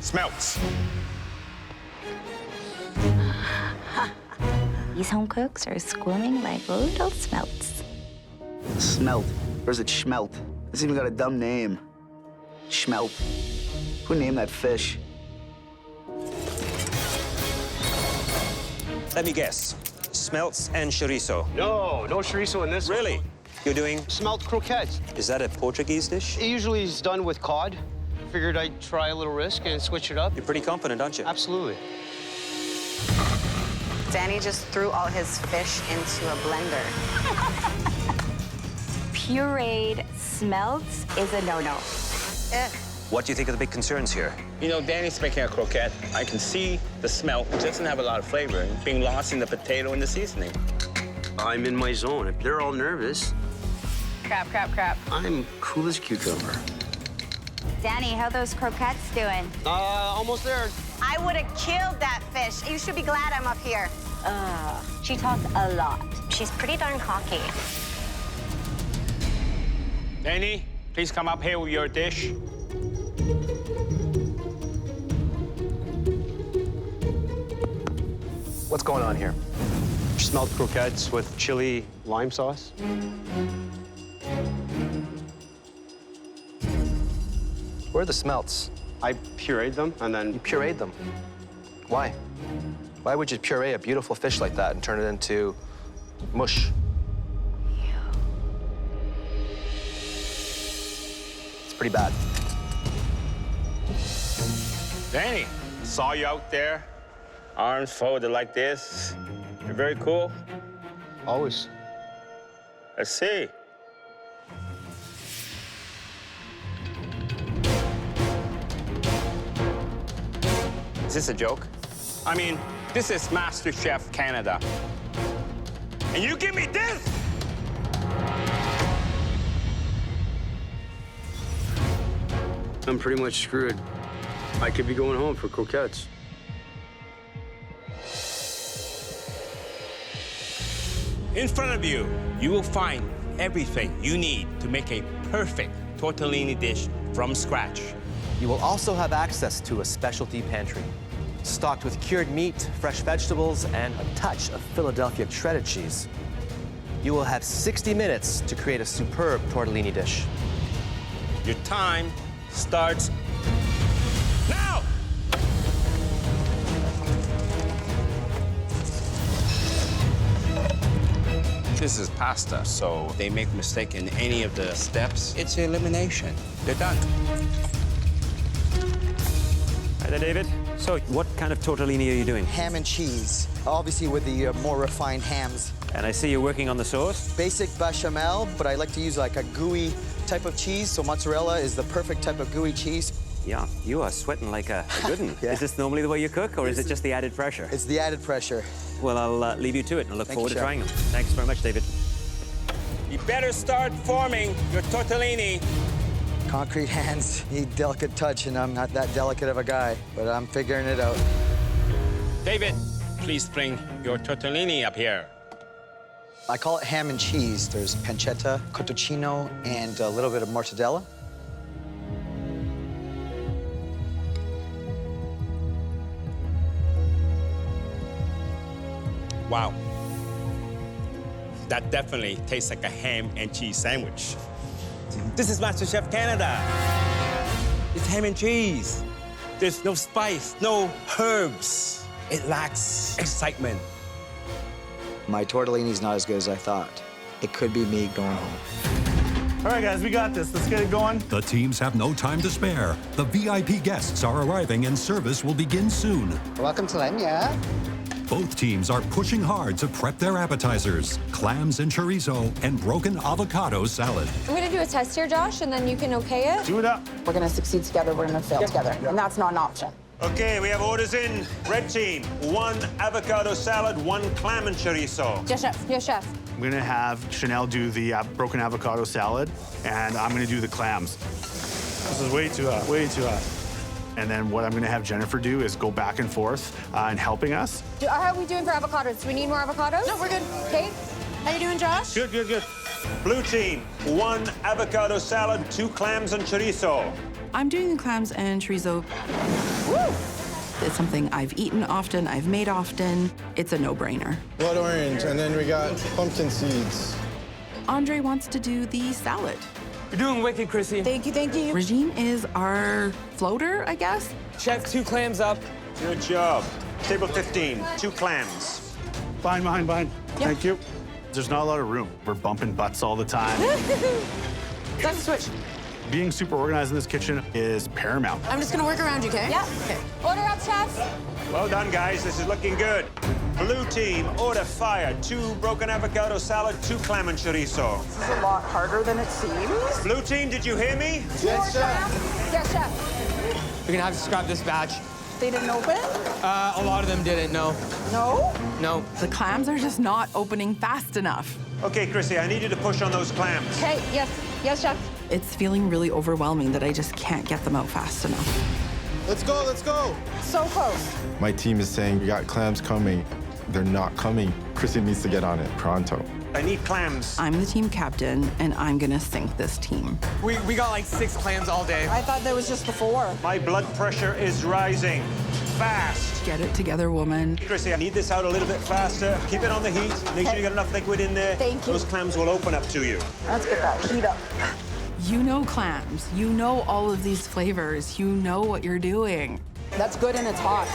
Smelts. These home cooks are squirming like little smelts. Smelt. Or is it schmelt? It's even got a dumb name. Schmelt. Who named that fish? Let me guess. Smelts and chorizo. No chorizo in this. Really? You're doing... Smelt croquettes. Is that a Portuguese dish? It usually is done with cod. Figured I'd try a little risk and switch it up. You're pretty confident, aren't you? Absolutely. Danny just threw all his fish into a blender. Pureed smelts is a no-no. What do you think are the big concerns here? You know, Danny's making a croquette. I can see the smell. It doesn't have a lot of flavor. It's being lost in the potato and the seasoning. I'm in my zone. If they're all nervous, Crap. I'm cool as a cucumber. Danny, how those croquettes doing? Almost there. I would have killed that fish. You should be glad I'm up here. She talks a lot. She's pretty darn cocky. Danny, please come up here with your dish. What's going on here? Smelt croquettes with chili lime sauce. Where are the smelts? I pureed them and then You pureed them. Why? Why would you puree a beautiful fish like that and turn it into mush? It's pretty bad. Danny, saw you out there, arms folded like this. You're very cool. always. Let's see. Is this a joke? I mean, this is MasterChef Canada. And you give me this? I'm pretty much screwed. I could be going home for croquettes. In front of you, you will find everything you need to make a perfect tortellini dish from scratch. You will also have access to a specialty pantry, stocked with cured meat, fresh vegetables, and a touch of Philadelphia shredded cheese. You will have 60 minutes to create a superb tortellini dish. Your time starts now! This is pasta, so if they make a mistake in any of the steps, it's elimination. They're done. Hi there, David. So what kind of tortellini are you doing? Ham and cheese, obviously with the more refined hams. And I see you're working on the sauce. Basic bechamel, but I like to use like a gooey type of cheese, so mozzarella is the perfect type of gooey cheese. Yeah, you are sweating like a good one. Yeah. Is this normally the way you cook, or is it just the added pressure? It's the added pressure. Well, I'll leave you to it, and I look Thank forward you, to Chef. trying them. Thanks very much, David. You better start forming your tortellini. Concrete hands need delicate touch, and I'm not that delicate of a guy, but I'm figuring it out. David, please bring your tortellini up here. I call it ham and cheese. There's pancetta, cotocino, and a little bit of mortadella. Wow. That definitely tastes like a ham and cheese sandwich. This is MasterChef Canada. It's ham and cheese. There's no spice, no herbs. It lacks excitement. My tortellini's not as good as I thought. It could be me going home. All right, guys, we got this. Let's get it going. The teams have no time to spare. The VIP guests are arriving and service will begin soon. Welcome to Lenya. Both teams are pushing hard to prep their appetizers, clams and chorizo and broken avocado salad. I'm gonna do a test here, Josh, and then you can okay it. Do it up. We're gonna succeed together, we're gonna fail together, and that's not an option. Okay, we have orders in. Red team, 1 avocado salad, 1 clam and chorizo. Yes, chef. Yes, chef. I'm gonna have Chanel do the broken avocado salad, and I'm gonna do the clams. This is way too hot, way too hot. And then what I'm gonna have Jennifer do is go back and forth in helping us. How are we doing for avocados? Do we need more avocados? No, we're good. Okay. How you doing, Josh? Good, good, good. Blue team, 1 avocado salad, 2 clams and chorizo. I'm doing the clams and chorizo. Woo! It's something I've eaten often, I've made often. It's a no-brainer. Blood orange, and then we got pumpkin seeds. Andre wants to do the salad. You're doing wicked, Chrissy. Thank you, thank you. Regine is our floater, I guess. Chef, 2 clams up. Good job. Table 15, 2 clams. Fine. Thank you. There's not a lot of room. We're bumping butts all the time. Let's switch. Being super organized in this kitchen is paramount. I'm just gonna work around you, okay? Yeah. Okay. Order up, chef. Well done, guys. This is looking good. Blue team, order fire. 2 broken avocado salad, 2 clam and chorizo. This is a lot harder than it seems. Blue team, did you hear me? Yes, chef. Yes, chef. We're gonna have to scrap this batch. They didn't open? A lot of them didn't, no. No? No. The clams are just not opening fast enough. Okay, Chrissy, I need you to push on those clams. Okay, yes. Yes, chef. It's feeling really overwhelming that I just can't get them out fast enough. Let's go, let's go. So close. My team is saying we got clams coming. They're not coming. Chrissy needs to get on it pronto. I need clams. I'm the team captain, and I'm gonna sink this team. We got like 6 clams all day. I thought there was just the 4. My blood pressure is rising. Fast. Get it together, woman. Chrissy, I need this out a little bit faster. Keep it on the heat. Make sure you got enough liquid in there. Thank you. Those clams will open up to you. Let's get that heat up. You know clams. You know all of these flavors. You know what you're doing. That's good and it's hot.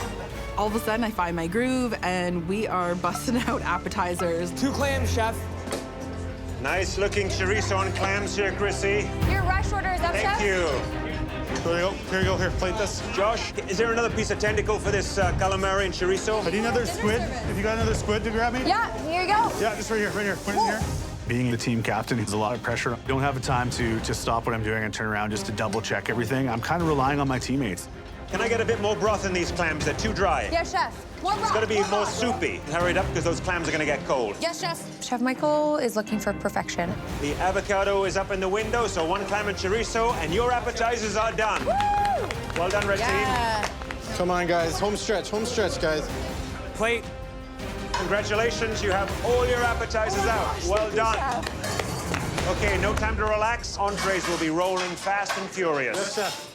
All of a sudden, I find my groove, and we are busting out appetizers. 2 clams, chef. Nice looking chorizo and clams here, Chrissy. Your rush order is up, chef. Thank you. Here you go. Here, plate this. Josh, is there another piece of tentacle for this calamari and chorizo? I need another squid. If you got another squid to grab me? Yeah, here you go. Yeah, just right here. Put it in here. Being the team captain is a lot of pressure. I don't have the time to stop what I'm doing and turn around just to double check everything. I'm kind of relying on my teammates. Can I get a bit more broth in these clams? They're too dry. Yes, chef. More broth. It's got to be more soupy. Hurry it up because those clams are going to get cold. Yes, chef. Chef Michael is looking for perfection. The avocado is up in the window, so 1 clam and chorizo, and your appetizers are done. Woo! Well done, Red Yeah. Team. Come on, guys. Home stretch, guys. Plate. Congratulations, you have all your appetizers out. Well done. Okay, no time to relax. Entrees will be rolling fast and furious. Yes, chef.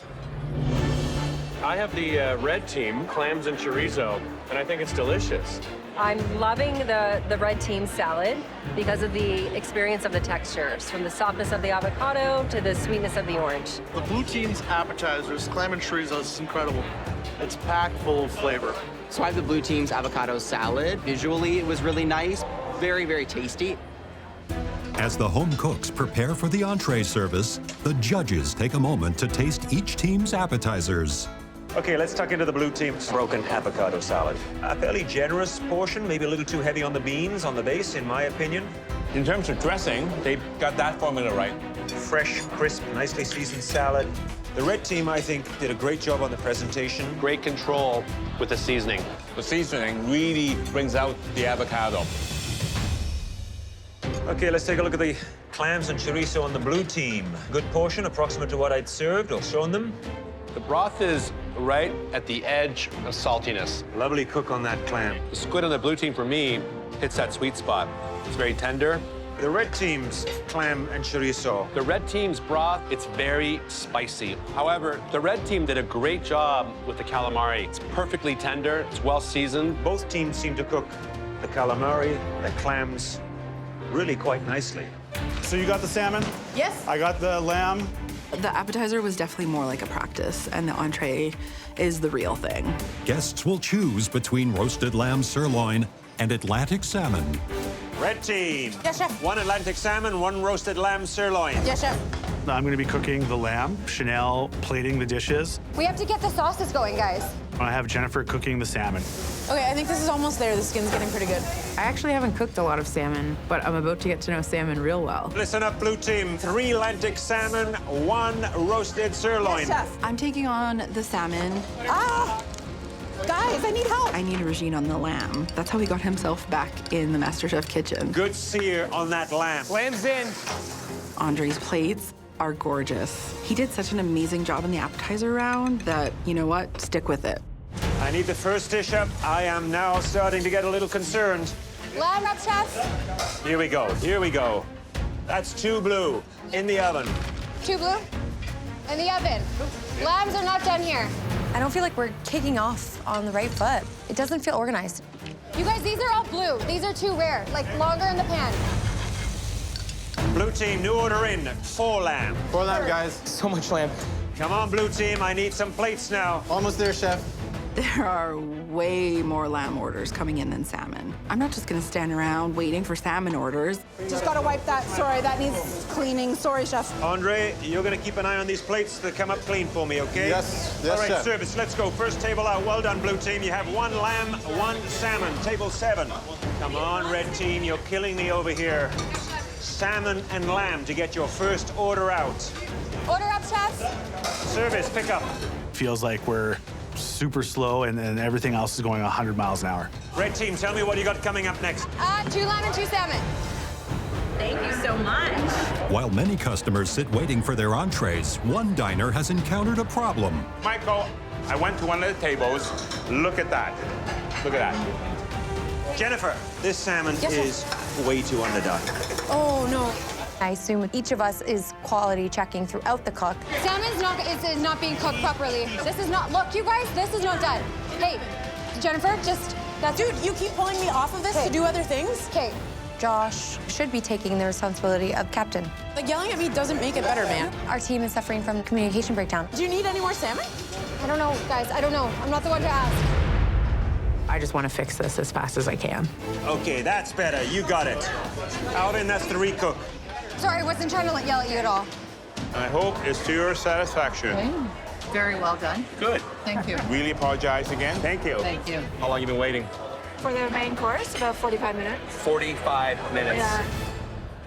I have the red team, clams and chorizo, and I think it's delicious. I'm loving the red team salad because of the experience of the textures, from the softness of the avocado to the sweetness of the orange. The blue team's appetizers, clam and chorizo, is incredible. It's packed full of flavor. So I have the blue team's avocado salad. Visually, it was really nice. Very, very tasty. As the home cooks prepare for the entree service, the judges take a moment to taste each team's appetizers. Okay, let's tuck into the blue team's broken avocado salad. A fairly generous portion, maybe a little too heavy on the beans, on the base, in my opinion. In terms of dressing, they got that formula right. Fresh, crisp, nicely seasoned salad. The red team, I think, did a great job on the presentation. Great control with the seasoning. The seasoning really brings out the avocado. Okay, let's take a look at the clams and chorizo on the blue team. Good portion, approximate to what I'd served or shown them. The broth is right at the edge of saltiness. Lovely cook on that clam. The squid on the blue team, for me, hits that sweet spot. It's very tender. The red team's clam and chorizo. The red team's broth, it's very spicy. However, the red team did a great job with the calamari. It's perfectly tender, it's well seasoned. Both teams seem to cook the calamari, the clams, really quite nicely. So you got the salmon? Yes. I got the lamb. The appetizer was definitely more like a practice, and the entree is the real thing. Guests will choose between roasted lamb sirloin and Atlantic salmon. Red team. Yes, chef. 1 Atlantic salmon, 1 roasted lamb sirloin. Yes, chef. I'm going to be cooking the lamb, Chanel plating the dishes. We have to get the sauces going, guys. I have Jennifer cooking the salmon. Okay, I think this is almost there. The skin's getting pretty good. I actually haven't cooked a lot of salmon, but I'm about to get to know salmon real well. Listen up, blue team. 3 Atlantic salmon, 1 roasted sirloin. Yes, chef. I'm taking on the salmon. Ah! Guys, I need help. I need Regine on the lamb. That's how he got himself back in the MasterChef kitchen. Good sear on that lamb. Lamb's in. Andre's plates are gorgeous. He did such an amazing job in the appetizer round that, you know what, stick with it. I need the first dish up. I am now starting to get a little concerned. Lamb up, chef. Here we go, here we go. That's 2 blue in the oven. 2 blue. In the oven. Lambs are not done here. I don't feel like we're kicking off on the right foot. It doesn't feel organized. You guys, these are all blue. These are too rare, like longer in the pan. Blue team, new order in. 4 lamb. 4 lamb, guys. So much lamb. Come on, blue team, I need some plates now. Almost there, chef. There are way more lamb orders coming in than salmon. I'm not just gonna stand around waiting for salmon orders. Just gotta wipe that. Sorry, that needs cleaning. Sorry, chef. Andre, you're gonna keep an eye on these plates to come up clean for me, okay? Yes, All right, chef. service, let's go. First table out. Well done, blue team. You have 1 lamb, 1 salmon. Table 7. Come on, red team, you're killing me over here. Salmon and lamb to get your first order out. Order up, chef. Service, pick up. Feels like we're super slow and everything else is going 100 miles an hour. Red team, tell me what you got coming up next. 2 lamb and 2 salmon. Thank you so much. While many customers sit waiting for their entrees, one diner has encountered a problem. Michael, I went to one of the tables. Look at that. Look at that. Jennifer, this salmon is way too underdone. Oh, no. I assume each of us is quality checking throughout the cook. Salmon's is not being cooked properly. This is not, look, you guys, this is not done. Hey, Jennifer, Dude, you keep pulling me off of this to do other things? Okay, Josh should be taking the responsibility of captain. Like, yelling at me doesn't make it better, man. Our team is suffering from communication breakdown. Do you need any more salmon? I don't know, guys, I don't know. I'm not the one to ask. I just want to fix this as fast as I can. Okay, that's better. You got it. Alvin, that's the recook. Sorry, I wasn't trying to yell at you at all. I hope it's to your satisfaction. Very well done. Good. Thank you. Really apologize again. Thank you. Thank you. How long you been waiting? For the main course, about 45 minutes. 45 minutes. Yeah.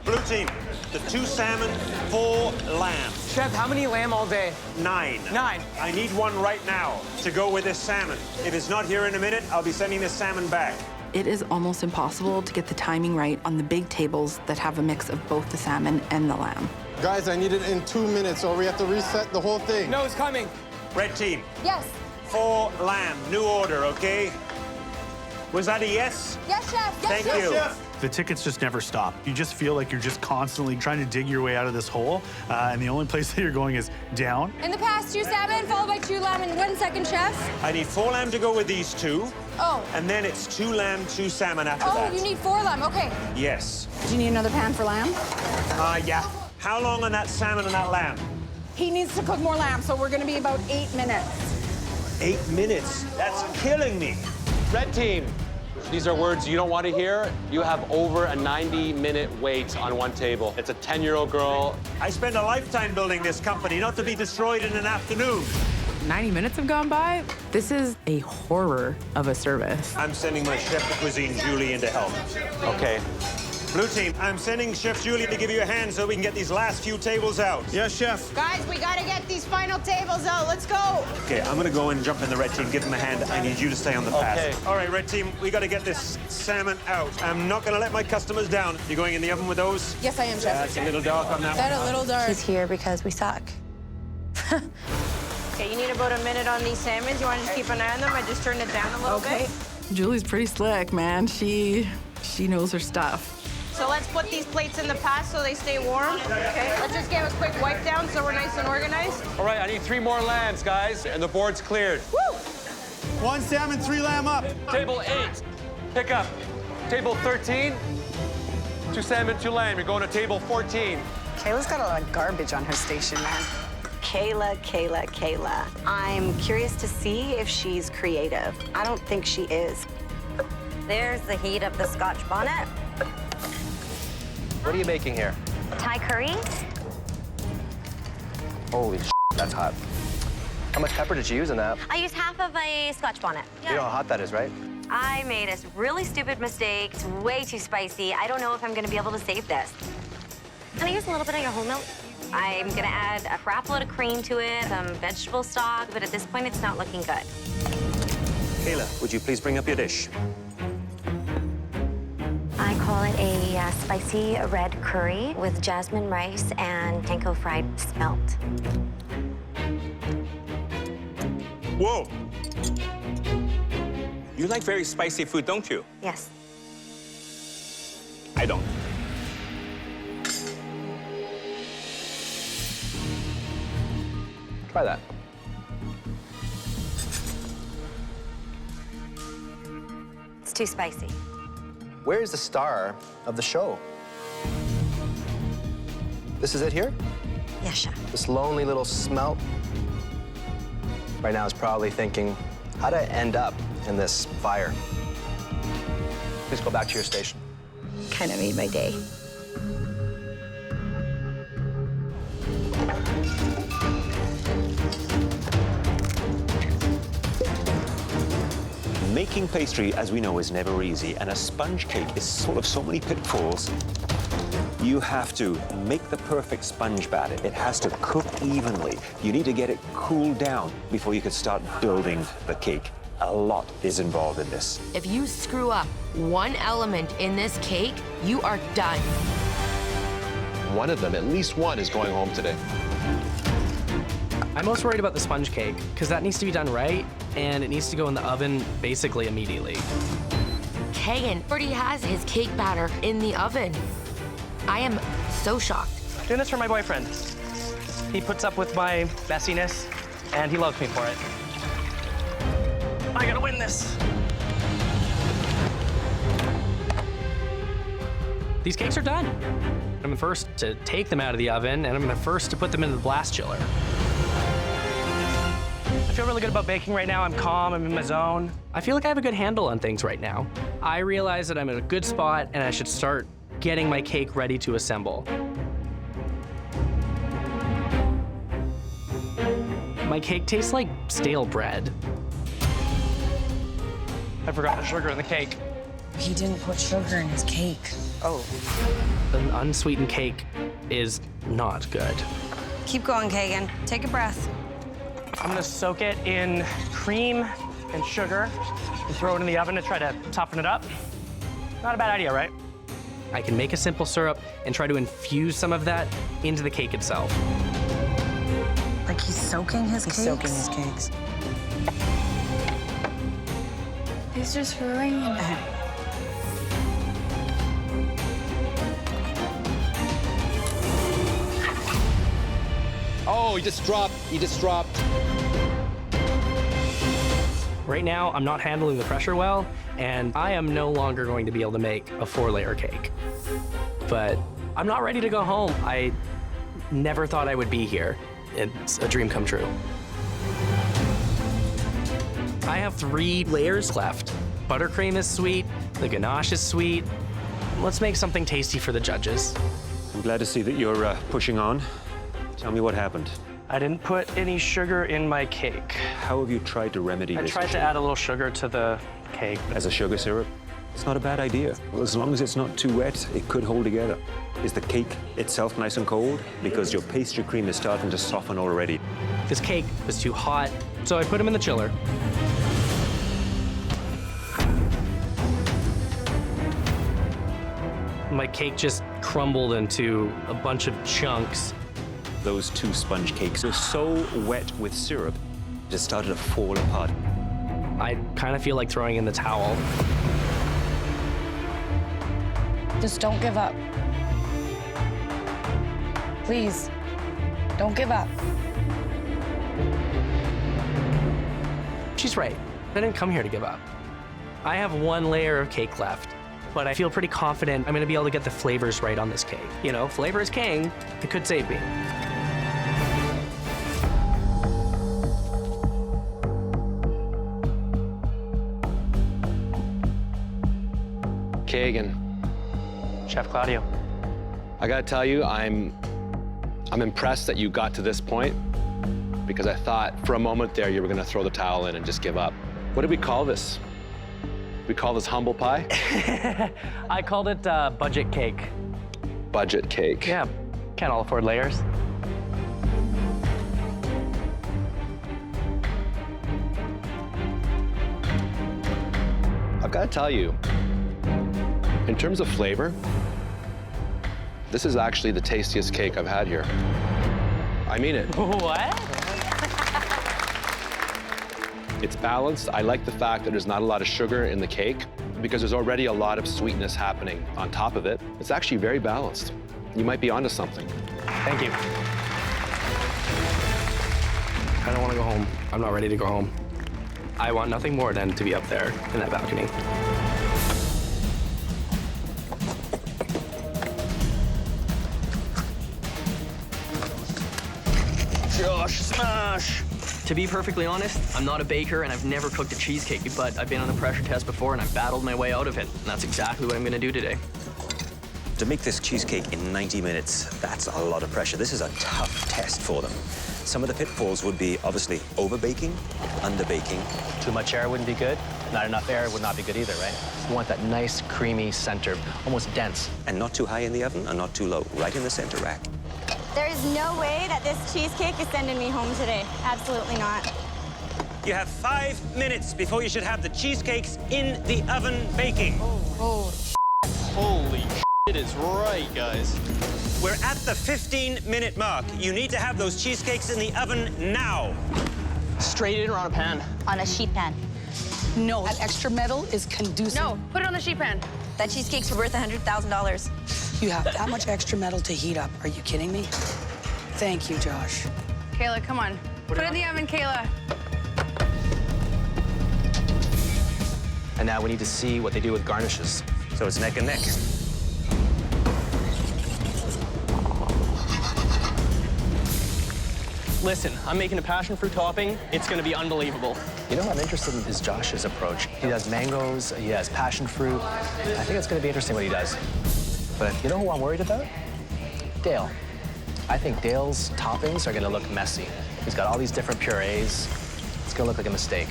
Blue team, the 2 salmon, 4 lamb. Chef, how many lamb all day? 9. 9. I need 1 right now to go with this salmon. If it's not here in a minute, I'll be sending this salmon back. It is almost impossible to get the timing right on the big tables that have a mix of both the salmon and the lamb. Guys, I need it in 2 minutes or we have to reset the whole thing. No, it's coming. Red team, Yes. 4 lamb, new order, okay? Was that a yes? Yes, chef. Yes, Thank chef. you. The tickets just never stop. You just feel like you're just constantly trying to dig your way out of this hole, and the only place that you're going is down. In the past, 2 salmon, followed by 2 lamb in 1 second, chef. I need 4 lamb to go with these 2, Oh. and then it's 2 lamb, 2 salmon after Oh, that. you need 4 lamb, okay. Yes. Do you need another pan for lamb? Yeah. How long on that salmon and that lamb? He needs to cook more lamb, so we're gonna be about 8 minutes. 8 minutes. That's killing me. Red team, these are words you don't want to hear. You have over a 90-minute wait on one table. It's a 10-year-old girl. I spent a lifetime building this company, not to be destroyed in an afternoon. 90 minutes have gone by. This is a horror of a service. I'm sending my chef de cuisine, Julie, in to help. Okay. Blue team, I'm sending Chef Julie to give you a hand so we can get these last few tables out. Yes, chef. Guys, we gotta get these final tables out. Let's go. Okay, I'm gonna go and jump in the red team, give them a hand. I need you to stay on the pass. Okay. All right, red team, we gotta get this salmon out. I'm not gonna let my customers down. You going in the oven with those? Yes, I am, chef. That's a little dark on that That one. a little dark. He's here because we suck. Okay, you need about a minute on these salmons. You wanna just keep an eye on them? I just turned it down a little bit. Julie's pretty slick, man. She knows her stuff. So let's put these plates in the pot so they stay warm. Okay, let's just give a quick wipe down so we're nice and organized. All right, I need 3 more lambs, guys, and the board's cleared. Woo! 1 salmon, 3 lamb up. Table 8, pick up. Table 13, 2 salmon, 2 lamb. You're going to table 14. Kayla's got a lot of garbage on her station, man. Kayla. I'm curious to see if she's creative. I don't think she is. There's the heat of the Scotch bonnet. What are you making here? Thai curry. Holy shit, that's hot. How much pepper did you use in that? I used half of a Scotch bonnet. You know how hot that is, right? I made a really stupid mistake. It's way too spicy. I don't know if I'm gonna be able to save this. Can I use a little bit of your whole milk? I'm gonna add a crap load of cream to it, some vegetable stock, but at this point, it's not looking good. Kayla, would you please bring up your dish? I call it a spicy red curry with jasmine rice and panko fried smelt. Whoa. You like very spicy food, don't you? Yes. I don't. Try that. It's too spicy. Where is the star of the show? This is it here? Yes, chef. This lonely little smelt right now is probably thinking, how did I end up in this fire? Please go back to your station. Kind of made my day. Making pastry, as we know, is never easy, and a sponge cake is full of so many pitfalls. You have to make the perfect sponge batter. It has to cook evenly. You need to get it cooled down before you can start building the cake. A lot is involved in this. If you screw up one element in this cake, you are done. One of them, at least one, is going home today. I'm most worried about the sponge cake, because that needs to be done right, and it needs to go in the oven basically immediately. Kagan already has his cake batter in the oven. I am so shocked. Doing this for my boyfriend. He puts up with my messiness, and he loves me for it. I gotta win this. These cakes are done. I'm the first to take them out of the oven, and I'm the first to put them into the blast chiller. I feel really good about baking right now. I'm calm, I'm in my zone. I feel like I have a good handle on things right now. I realize that I'm in a good spot, and I should start getting my cake ready to assemble. My cake tastes like stale bread. I forgot the sugar in the cake. He didn't put sugar in his cake. Oh. An unsweetened cake is not good. Keep going, Kagan. Take a breath. I'm gonna soak it in cream and sugar and throw it in the oven to try to toughen it up. Not a bad idea, right? I can make a simple syrup and try to infuse some of that into the cake itself. Like he's soaking his cakes? He's soaking his cakes. He's just throwing it. Oh, he just dropped. He just dropped. Right now, I'm not handling the pressure well, and I am no longer going to be able to make a 4-layer cake. But I'm not ready to go home. I never thought I would be here. It's a dream come true. I have 3 layers left. Buttercream is sweet, the ganache is sweet. Let's make something tasty for the judges. I'm glad to see that you're pushing on. Tell me what happened. I didn't put any sugar in my cake. How have you tried to remedy this? I tried to add a little sugar to the cake. As a sugar syrup? It's not a bad idea. As long as it's not too wet, it could hold together. Is the cake itself nice and cold? Because your pastry cream is starting to soften already. This cake was too hot, so I put him in the chiller. My cake just crumbled into a bunch of chunks. Those 2 sponge cakes are so wet with syrup, it started to fall apart. I kind of feel like throwing in the towel. Just don't give up. Please, don't give up. She's right. I didn't come here to give up. I have 1 layer of cake left, but I feel pretty confident I'm gonna be able to get the flavors right on this cake. You know, flavor is king. It could save me. Kagan. Chef Claudio. I gotta tell you, I'm impressed that you got to this point, because I thought for a moment there you were gonna throw the towel in and just give up. What did we call this? We call this humble pie? I called it budget cake. Budget cake. Yeah, can't all afford layers. I've gotta tell you, in terms of flavor, this is actually the tastiest cake I've had here. I mean it. What? It's balanced. I like the fact that there's not a lot of sugar in the cake because there's already a lot of sweetness happening on top of it. It's actually very balanced. You might be onto something. Thank you. go home. I'm not ready to go home. I want nothing more than to be up there in that balcony. Josh, smash! To be perfectly honest, I'm not a baker and I've never cooked a cheesecake, but I've been on a pressure test before and I've battled my way out of it. And that's exactly what I'm gonna do today. To make this cheesecake in 90 minutes, that's a lot of pressure. This is a tough test for them. Some of the pitfalls would be obviously over-baking, under-baking. Too much air wouldn't be good. Not enough air would not be good either, right? You want that nice, creamy center, almost dense. And not too high in the oven and not too low, right in the center rack. There is no way that this cheesecake is sending me home today. Absolutely not. You have 5 minutes before you should have the cheesecakes in the oven baking. Holy it is right, guys. We're at the 15-minute mark. You need to have those cheesecakes in the oven now. Straight in or on a pan? On a sheet pan. No, that extra metal is conducive. No, put it on the sheet pan. That cheesecake's worth $100,000. You have that much extra metal to heat up. Are you kidding me? Thank you, Josh. Kayla, come on. Put it in the oven, Kayla. And now we need to see what they do with garnishes. So it's neck and neck. Listen, I'm making a passion fruit topping. It's gonna be unbelievable. You know what I'm interested in is Josh's approach. He does mangoes, he has passion fruit. I think it's gonna be interesting what he does. But you know who I'm worried about? Dale. I think Dale's toppings are gonna look messy. He's got all these different purees. It's gonna look like a mistake.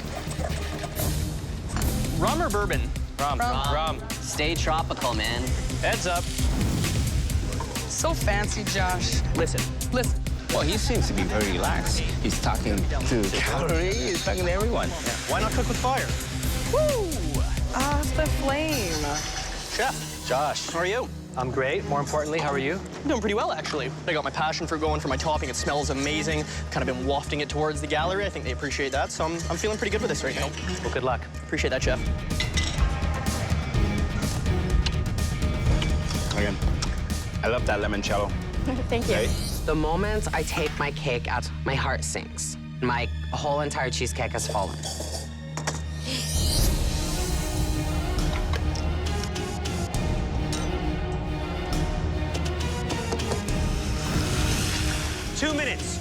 Rum or bourbon? Rum. Stay tropical, man. Heads up. So fancy, Josh. Listen. Well, he seems to be very relaxed. He's talking to Calorie, he's talking to everyone. Why not cook with fire? Woo! Ah, it's the flame. Chef. Josh. How are you? I'm great. More importantly, how are you? I'm doing pretty well, actually. I got my passion fruit going for my topping. It smells amazing. Kind of been wafting it towards the gallery. I think they appreciate that, so I'm feeling pretty good with this right now. Well, good luck. Appreciate that, Chef. Again, I love that limoncello. Thank you. Right? The moment I take my cake out, my heart sinks. My whole entire cheesecake has fallen.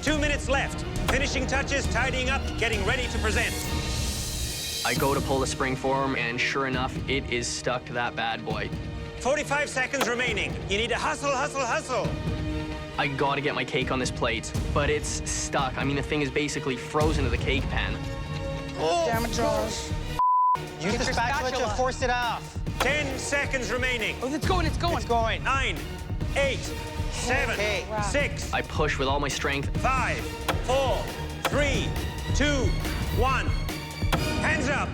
Two minutes left. Finishing touches, tidying up, getting ready to present. I go to pull the spring form, and sure enough, it is stuck to that bad boy. 45 seconds remaining. You need to hustle, hustle, hustle. I gotta get my cake on this plate, but it's stuck. I mean, the thing is basically frozen to the cake pan. Oh, damn it, Josh. Use the spatula to force it off. 10 seconds remaining. Oh, it's going. It's going. 9, 8, 7, Okay. 6, I push with all my strength. 5, 4, 3, 2, 1. Hands up.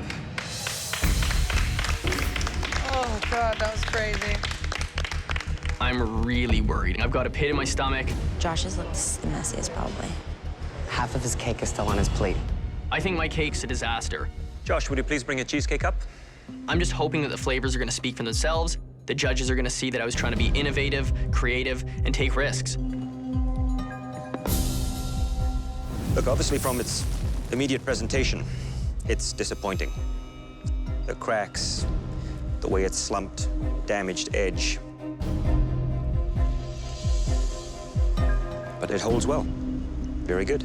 Oh, God, that was crazy. I'm really worried. I've got a pit in my stomach. Josh's looks the messiest, probably. Half of his cake is still on his plate. I think my cake's a disaster. Josh, would you please bring a cheesecake up? I'm just hoping that the flavors are gonna speak for themselves. The judges are gonna see that I was trying to be innovative, creative, and take risks. Look, obviously from its immediate presentation, it's disappointing. The cracks, the way it's slumped, damaged edge. But it holds well. Very good.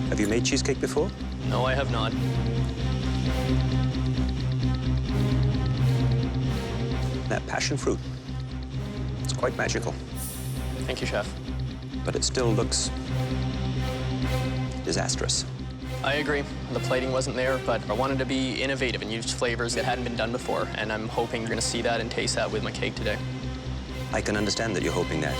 Have you made cheesecake before? No, I have not. That passion fruit, it's quite magical. Thank you, Chef. But it still looks disastrous. I agree. The plating wasn't there, but I wanted to be innovative and use flavors that hadn't been done before, and I'm hoping you're gonna see that and taste that with my cake today. I can understand that you're hoping that.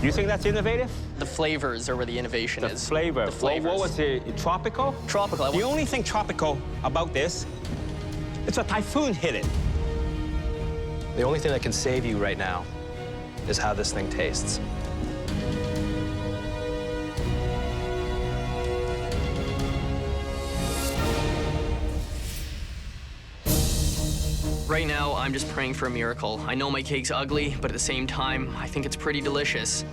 You think that's innovative? The flavors are where the innovation is. Flavor. The flavors. What was it? Tropical? Tropical. The only thing tropical about this, it's a typhoon hit it. The only thing that can save you right now is how this thing tastes. Right now, I'm just praying for a miracle. I know my cake's ugly, but at the same time, I think it's pretty delicious.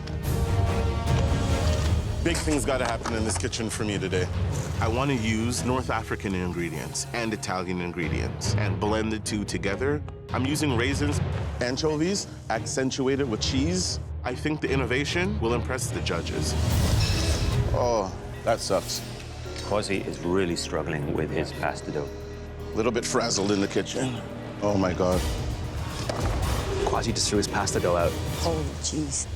Big things gotta happen in this kitchen for me today. I want to use North African ingredients and Italian ingredients and blend the two together. I'm using raisins, anchovies, accentuated with cheese. I think the innovation will impress the judges. Oh, that sucks. Quasi is really struggling with his pasta dough. A little bit frazzled in the kitchen. Oh my God. Quasi just threw his pasta dough out. Holy jeez.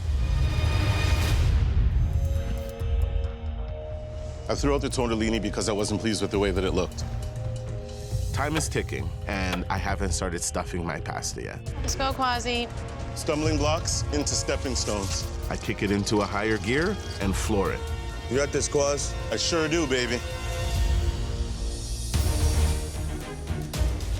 I threw out the tortellini because I wasn't pleased with the way that it looked. Time is ticking, and I haven't started stuffing my pasta yet. Let's go, Quasi. Stumbling blocks into stepping stones. I kick it into a higher gear and floor it. You got this, Quaz? I sure do, baby.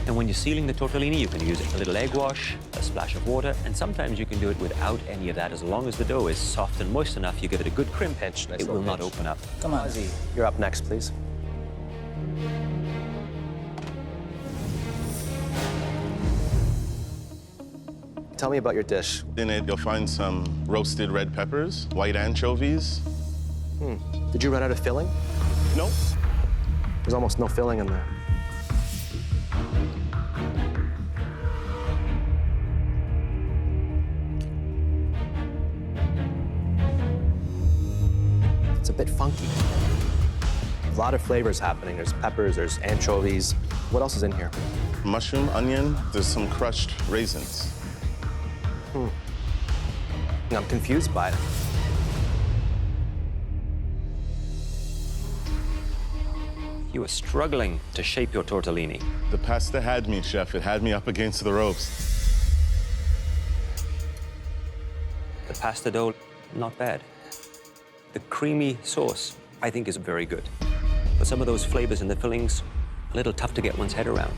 And when you're sealing the tortellini, you can use a little egg wash, a splash of water, and sometimes you can do it without any of that. As long as the dough is soft and moist enough, you give it a good crimp, Pinch, nice it will little not pinch. open up. Come on. Quasi, you're up next, please. Tell me about your dish. In it, you'll find some roasted red peppers, white anchovies. Did you run out of filling? No. There's almost no filling in there. It's a bit funky. A lot of flavors happening. There's peppers, there's anchovies. What else is in here? Mushroom, onion, there's some crushed raisins. I'm confused by it. You were struggling to shape your tortellini. The pasta had me, chef. It had me up against the ropes. The pasta dough, not bad. The creamy sauce, I think, is very good. But some of those flavors in the fillings, a little tough to get one's head around.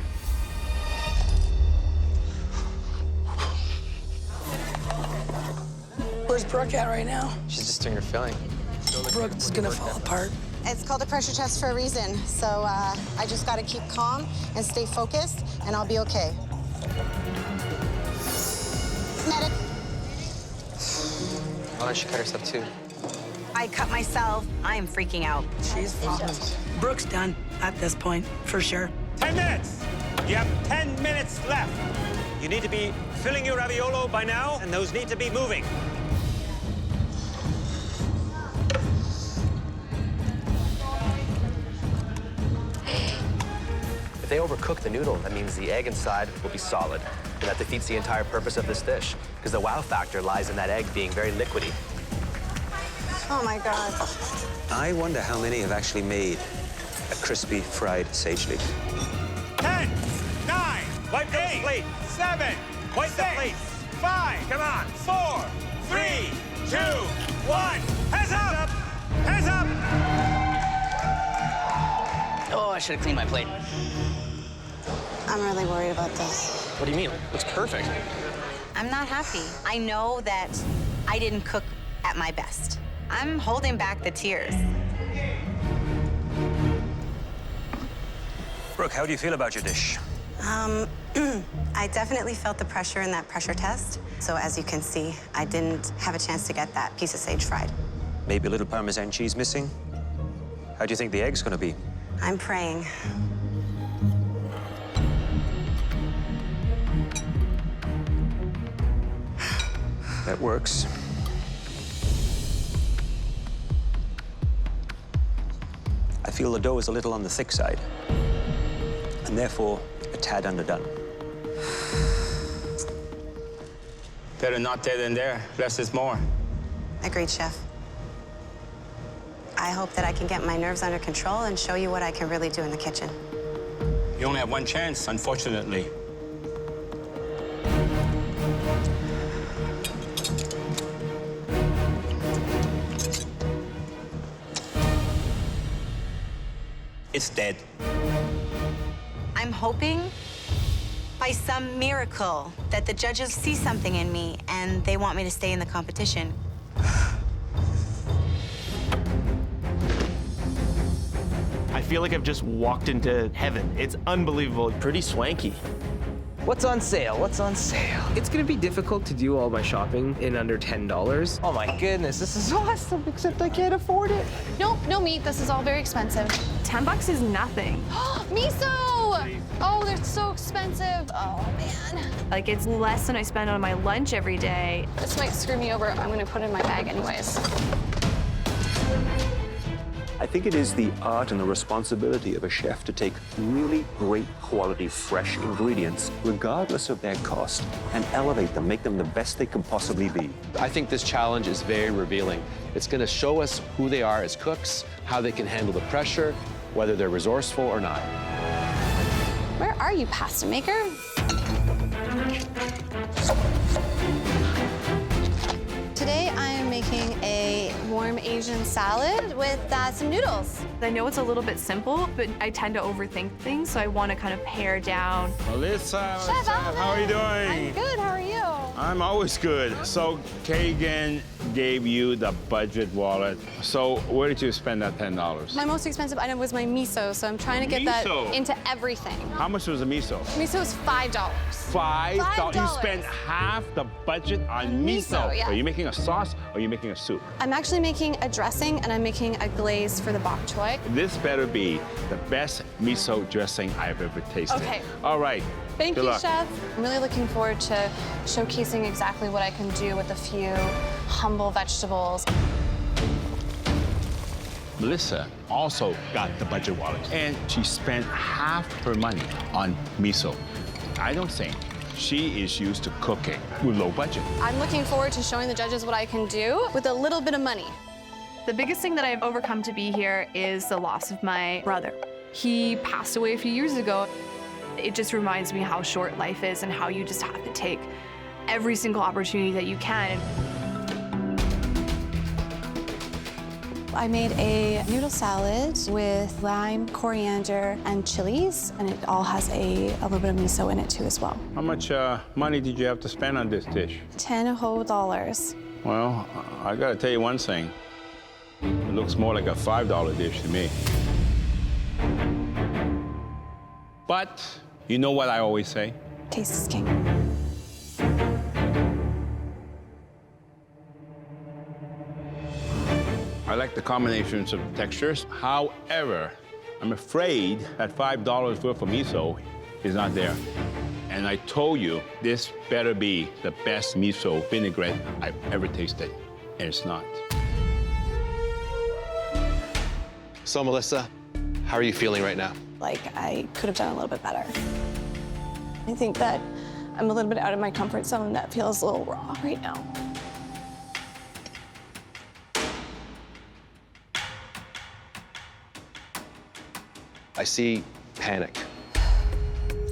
Where's Brooke at right now? She's just doing her filling. Brooke's gonna fall apart. It's called a pressure test for a reason. So I just gotta keep calm and stay focused, and I'll be okay. Medic. Why don't she cut herself too? I cut myself. I am freaking out. She's fine. Brooke's done at this point, for sure. 10 minutes. You have 10 minutes left. You need to be filling your raviolo by now, and those need to be moving. If they overcook the noodle, that means the egg inside will be solid. And that defeats the entire purpose of this dish, because the wow factor lies in that egg being very liquidy. Oh my God. I wonder how many have actually made a crispy fried sage leek. 10, 9, wipe the plate. 7, wipe the plate. 5, come on. 4, 3, 2, 1. Hands up! Hands up! Oh, I should have cleaned my plate. I'm really worried about this. What do you mean? Looks perfect. I'm not happy. I know that I didn't cook at my best. I'm holding back the tears. Brooke, how do you feel about your dish? I definitely felt the pressure in that pressure test. So as you can see, I didn't have a chance to get that piece of sage fried. Maybe a little Parmesan cheese missing? How do you think the egg's gonna be? I'm praying. That works. I feel the dough is a little on the thick side, and therefore a tad underdone. Better not there than there. Less is more. Agreed, chef. I hope that I can get my nerves under control and show you what I can really do in the kitchen. You only have one chance, unfortunately. It's dead. I'm hoping by some miracle that the judges see something in me and they want me to stay in the competition. I feel like I've just walked into heaven. It's unbelievable. Pretty swanky. What's on sale? What's on sale? It's gonna be difficult to do all my shopping in under $10. Oh my goodness, this is awesome, except I can't afford it. Nope, no meat. This is all very expensive. $10 is nothing. Miso! Oh, they're so expensive. Oh, man. Like, it's less than I spend on my lunch every day. This might screw me over. I'm gonna put it in my bag anyways. I think it is the art and the responsibility of a chef to take really great quality, fresh ingredients, regardless of their cost, and elevate them, make them the best they can possibly be. I think this challenge is very revealing. It's going to show us who they are as cooks, how they can handle the pressure, whether they're resourceful or not. Where are you, pasta maker? Today I am making a warm Asian salad with some noodles. I know it's a little bit simple, but I tend to overthink things, so I want to kind of pare down. Melissa, Chef how are you doing? I'm good, how are you? I'm always good. So Kagan gave you the budget wallet. So where did you spend that $10? My most expensive item was my miso, so I'm trying to get that into everything. How much was the miso? Miso is $5. $5? You spent half the budget on miso. Yeah. Are you making a sauce or are you making a soup? I'm actually making a dressing and I'm making a glaze for the bok choy. This better be the best miso dressing I've ever tasted. Okay. All right. Thank Good you, luck. Chef. I'm really looking forward to showcasing exactly what I can do with a few humble vegetables. Melissa also got the budget wallet, and she spent half her money on miso. I don't think she is used to cooking with low budget. I'm looking forward to showing the judges what I can do with a little bit of money. The biggest thing that I've overcome to be here is the loss of my brother. He passed away a few years ago. It just reminds me how short life is and how you just have to take every single opportunity that you can. I made a noodle salad with lime, coriander, and chilies, and it all has a little bit of miso in it too as well. How much money did you have to spend on this dish? $10 whole. Well, I gotta tell you one thing. It looks more like a $5 dish to me. But you know what I always say? Taste is king. I like the combinations of textures. However, I'm afraid that $5 worth of miso is not there. And I told you, this better be the best miso vinaigrette I've ever tasted, and it's not. So, Melissa, how are you feeling right now? Like I could have done a little bit better. I think that I'm a little bit out of my comfort zone. That feels a little raw right now. I see panic.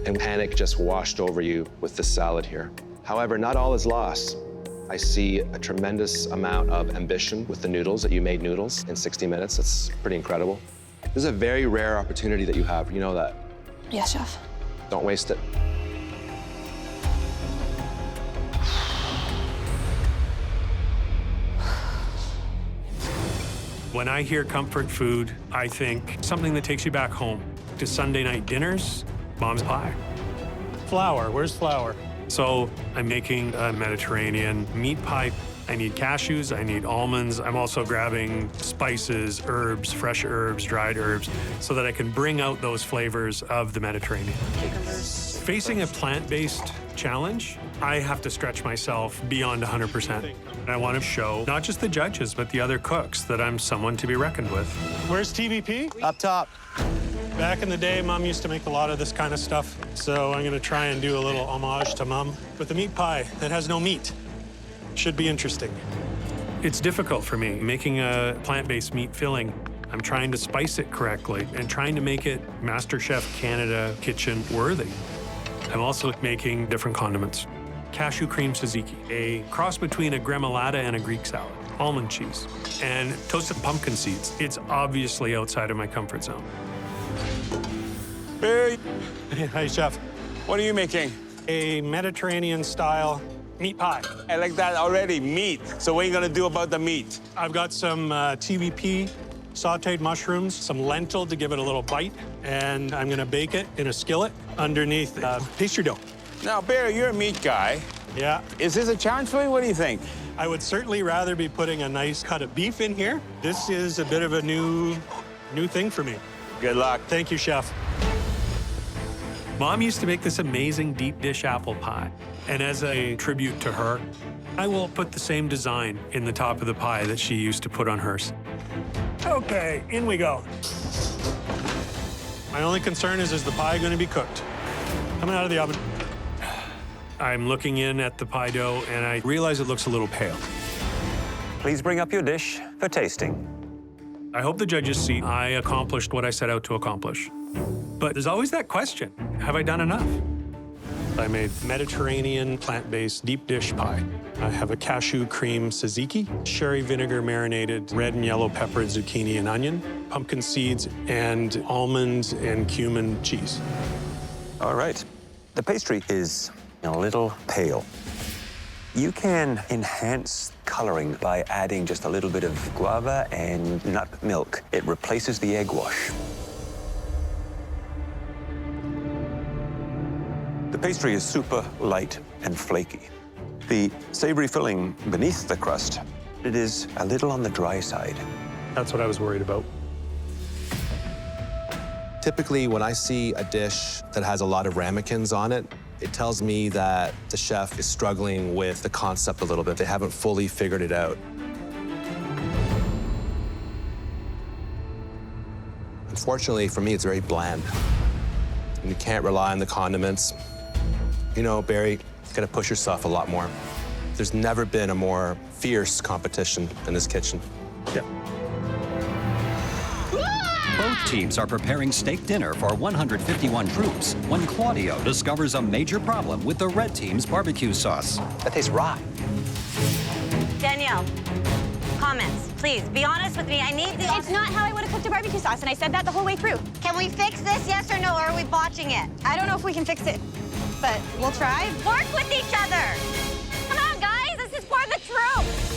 And panic just washed over you with this salad here. However, not all is lost. I see a tremendous amount of ambition with the noodles, that you made noodles in 60 minutes. It's pretty incredible. This is a very rare opportunity that you have. You know that. Yes, Chef. Don't waste it. When I hear comfort food, I think something that takes you back home to Sunday night dinners, mom's pie. Flour, where's flour? So I'm making a Mediterranean meat pie. I need cashews, I need almonds. I'm also grabbing spices, herbs, fresh herbs, dried herbs, so that I can bring out those flavors of the Mediterranean. Facing a plant-based challenge, I have to stretch myself beyond 100%. I want to show not just the judges, but the other cooks that I'm someone to be reckoned with. Where's TVP? Up top. Back in the day, Mom used to make a lot of this kind of stuff, so I'm going to try and do a little homage to Mom with a meat pie that has no meat. Should be interesting. It's difficult for me making a plant-based meat filling. I'm trying to spice it correctly and trying to make it MasterChef Canada kitchen worthy. I'm also making different condiments. Cashew cream tzatziki, a cross between a gremolata and a Greek salad, almond cheese, and toasted pumpkin seeds. It's obviously outside of my comfort zone. Hey. Hi, Chef. What are you making? A Mediterranean-style meat pie. I like that already, meat. So what are you gonna do about the meat? I've got some TVP, sauteed mushrooms, some lentil to give it a little bite, and I'm gonna bake it in a skillet underneath pastry dough. Now, Barry, you're a meat guy. Yeah. Is this a challenge for you? What do you think? I would certainly rather be putting a nice cut of beef in here. This is a bit of a new thing for me. Good luck. Thank you, Chef. Mom used to make this amazing deep dish apple pie. And as a tribute to her, I will put the same design in the top of the pie that she used to put on hers. Okay, in we go. My only concern is the pie going to be cooked? Coming out of the oven. I'm looking in at the pie dough, and I realize it looks a little pale. Please bring up your dish for tasting. I hope the judges see I accomplished what I set out to accomplish. But there's always that question, have I done enough? I made Mediterranean plant-based deep dish pie. I have a cashew cream tzatziki, sherry vinegar marinated red and yellow peppered zucchini and onion, pumpkin seeds, and almond and cumin cheese. All right. The pastry is a little pale. You can enhance coloring by adding just a little bit of guava and nut milk. It replaces the egg wash. The pastry is super light and flaky. The savory filling beneath the crust, it is a little on the dry side. That's what I was worried about. Typically, when I see a dish that has a lot of ramekins on it, it tells me that the chef is struggling with the concept a little bit. They haven't fully figured it out. Unfortunately, for me, it's very bland. And you can't rely on the condiments. You know, Barry, you gotta push yourself a lot more. There's never been a more fierce competition in this kitchen. Yeah. Both teams are preparing steak dinner for 151 troops when Claudio discovers a major problem with the red team's barbecue sauce. That tastes raw. Danielle, comments, please. Be honest with me. I need the... It's not how I would have cooked a barbecue sauce, and I said that the whole way through. Can we fix this, yes or no, or are we botching it? I don't know if we can fix it, but we'll try. Work with each other. Come on, guys. This is for the troops.